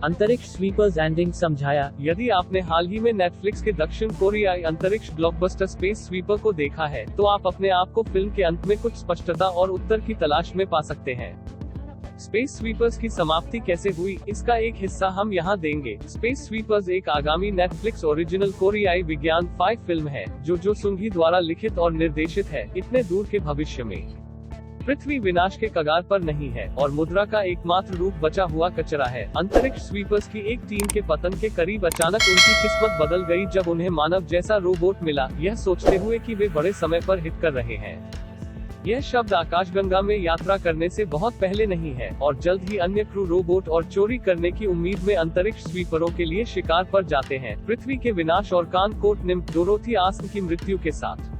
अंतरिक्ष sweepers ending समझाया। यदि आपने हाल ही में नेटफ्लिक्स के दक्षिण कोरियाई अंतरिक्ष ब्लॉकबस्टर स्पेस स्वीपर को देखा है, तो आप अपने आप को फिल्म के अंत में कुछ स्पष्टता और उत्तर की तलाश में पा सकते हैं। स्पेस स्वीपर्स की समाप्ति कैसे हुई, इसका एक हिस्सा हम यहाँ देंगे। स्पेस स्वीपर्स एक आगामी नेटफ्लिक्स ओरिजिनल कोरियाई विज्ञान 5 फिल्म है, जो सुंगी द्वारा लिखित और निर्देशित है। इतने दूर के भविष्य में पृथ्वी विनाश के कगार पर नहीं है और मुद्रा का एकमात्र रूप बचा हुआ कचरा है। अंतरिक्ष स्वीपर्स की एक टीम के पतन के करीब अचानक उनकी किस्मत बदल गई जब उन्हें मानव जैसा रोबोट मिला, यह सोचते हुए कि वे बड़े समय पर हिट कर रहे हैं। यह शब्द आकाशगंगा में यात्रा करने से बहुत पहले नहीं है और जल्द ही अन्य क्रू रोबोट और चोरी करने की उम्मीद में अंतरिक्ष स्वीपरों के लिए शिकार पर जाते हैं। पृथ्वी के विनाश और कान कोट निम्फ डोरोथी आस्क की मृत्यु के साथ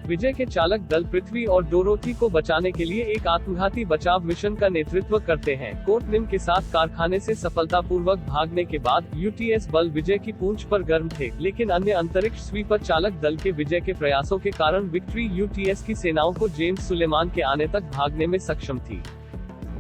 विजय के चालक दल पृथ्वी और डोरोथी को बचाने के लिए एक आत्मघाती बचाव मिशन का नेतृत्व करते हैं। कोट निम्फ के साथ कारखाने से सफलतापूर्वक भागने के बाद यूटीएस बल विजय की पूंछ पर गर्म थे, लेकिन अन्य अंतरिक्ष स्वीपर चालक दल के विजय के प्रयासों के कारण विक्ट्री यूटीएस की सेनाओं को जेम्स सुलेमान के आने तक भागने में सक्षम थी।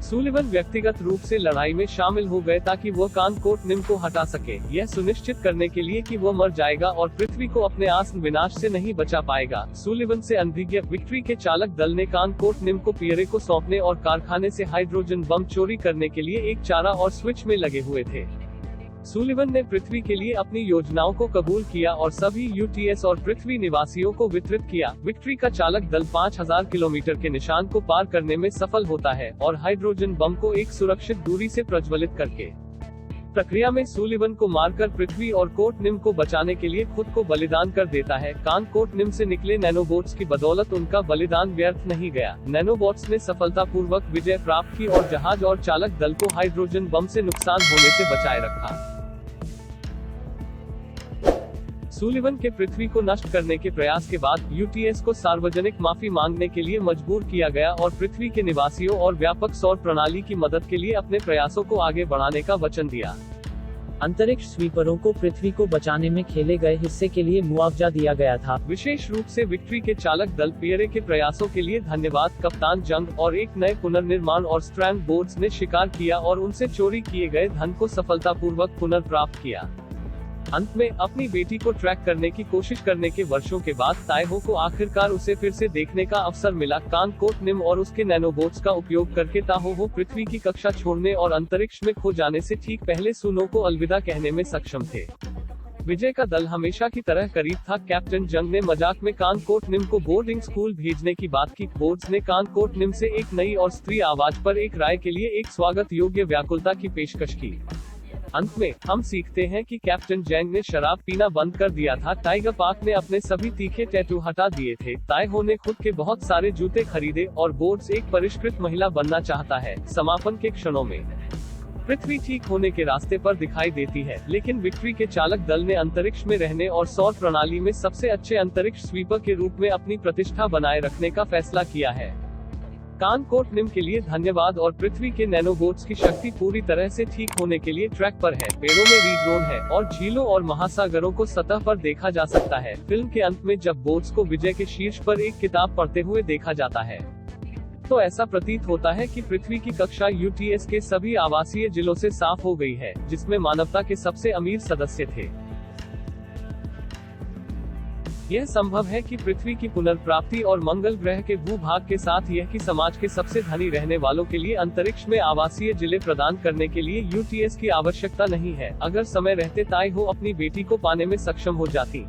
सुलिवन व्यक्तिगत रूप से लड़ाई में शामिल हो गए ताकि वो कान कोट निम्फ को हटा सके, यह सुनिश्चित करने के लिए कि वो मर जाएगा और पृथ्वी को अपने आसन विनाश से नहीं बचा पाएगा। सुलिवन से अनभिज्ञ विक्ट्री के चालक दल ने कान कोट निम्फ को पियरे को सौंपने और कारखाने से हाइड्रोजन बम चोरी करने के लिए एक चारा और स्विच में लगे हुए थे। सुलिवन ने पृथ्वी के लिए अपनी योजनाओं को कबूल किया और सभी यूटीएस और पृथ्वी निवासियों को वितरित किया। विक्ट्री का चालक दल 5000 किलोमीटर के निशान को पार करने में सफल होता है और हाइड्रोजन बम को एक सुरक्षित दूरी से प्रज्वलित करके प्रक्रिया में सुलिवन को मारकर पृथ्वी और कोट निम्फ को बचाने के लिए खुद को बलिदान कर देता है। कान कोट निम्फ से निकले नैनोबोट्स की बदौलत उनका बलिदान व्यर्थ नहीं गया। नैनोबोट्स ने सफलतापूर्वक विजय प्राप्त की और जहाज और चालक दल को हाइड्रोजन बम से नुकसान होने से बचाए रखा। सुलिवन के पृथ्वी को नष्ट करने के प्रयास के बाद यूटीएस को सार्वजनिक माफी मांगने के लिए मजबूर किया गया और पृथ्वी के निवासियों और व्यापक सौर प्रणाली की मदद के लिए अपने प्रयासों को आगे बढ़ाने का वचन दिया। अंतरिक्ष स्वीपरों को पृथ्वी को बचाने में खेले गए हिस्से के लिए मुआवजा दिया गया था। विशेष रूप से विक्ट्री के चालक दल पियरे के प्रयासों के लिए धन्यवाद। कप्तान जंग और एक नए पुनर्निर्माण और स्ट्रैंड बोर्ड्स ने शिकार किया और उनसे चोरी किए गए धन को सफलतापूर्वक पुनर्प्राप्त किया। अंत में अपनी बेटी को ट्रैक करने की कोशिश करने के वर्षों के बाद ताएहो को आखिरकार उसे फिर से देखने का अवसर मिला। कान कोट निम्फ और उसके नैनोबोट्स का उपयोग करके ताएहो पृथ्वी की कक्षा छोड़ने और अंतरिक्ष में खो जाने से ठीक पहले सुनो को अलविदा कहने में सक्षम थे। विजय का दल हमेशा की तरह करीब था। कैप्टन जंग ने मजाक में कान कोट निम्फ को बोर्डिंग स्कूल भेजने की बात की। बोर्ड्स ने कान कोट निम्फ से एक नई और स्त्री आवाज पर एक राय के लिए एक स्वागत योग्य व्याकुलता की पेशकश की। अंत में हम सीखते हैं कि कैप्टन जैंग ने शराब पीना बंद कर दिया था। टाइगर पार्क ने अपने सभी तीखे टैटू हटा दिए थे। ताएहो ने खुद के बहुत सारे जूते खरीदे और बोर्ड्स एक परिष्कृत महिला बनना चाहता है। समापन के क्षणों में पृथ्वी ठीक होने के रास्ते पर दिखाई देती है, लेकिन विक्ट्री के चालक दल ने अंतरिक्ष में रहने और सौर प्रणाली में सबसे अच्छे अंतरिक्ष स्वीपर के रूप में अपनी प्रतिष्ठा बनाए रखने का फैसला किया है। कान कोट निम्फ के लिए धन्यवाद और पृथ्वी के नैनोबोट्स की शक्ति पूरी तरह से ठीक होने के लिए ट्रैक पर है। पेड़ों में रीग्रोन है और झीलों और महासागरों को सतह पर देखा जा सकता है। फिल्म के अंत में जब बोट्स को विजय के शीर्ष पर एक किताब पढ़ते हुए देखा जाता है, तो ऐसा प्रतीत होता है कि पृथ्वी की कक्षा यूटीएस के सभी आवासीय जिलों से साफ हो गई है, जिसमें मानवता के सबसे अमीर सदस्य थे। यह संभव है कि पृथ्वी की पुनर्प्राप्ति और मंगल ग्रह के भूभाग के साथ यह कि समाज के सबसे धनी रहने वालों के लिए अंतरिक्ष में आवासीय जिले प्रदान करने के लिए यूटीएस की आवश्यकता नहीं है। अगर समय रहते ताएहो अपनी बेटी को पाने में सक्षम हो जाती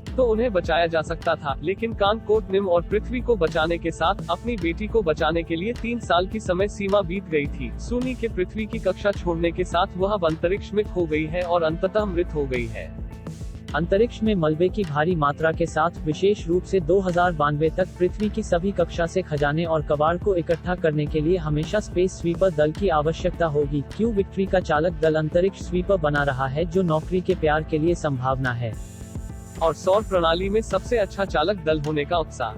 तो उन्हें बचाया जा सकता था, लेकिन कान कोट निम्फ और पृथ्वी को बचाने के साथ अपनी बेटी को बचाने के लिए 3 साल की समय सीमा बीत गई थी। सुनी के पृथ्वी की कक्षा छोड़ने के साथ वह अब अंतरिक्ष में खो गई है और अंततः मृत हो गई है। अंतरिक्ष में मलबे की भारी मात्रा के साथ विशेष रूप से 2092 तक पृथ्वी की सभी कक्षा से खजाने और कबाड़ को इकट्ठा करने के लिए हमेशा स्पेस स्वीपर दल की आवश्यकता होगी। क्यों विक्ट्री का चालक दल अंतरिक्ष स्वीपर बना रहा है, जो नौकरी के प्यार के लिए संभावना है, और सौर प्रणाली में सबसे अच्छा चालक दल होने का उत्साह।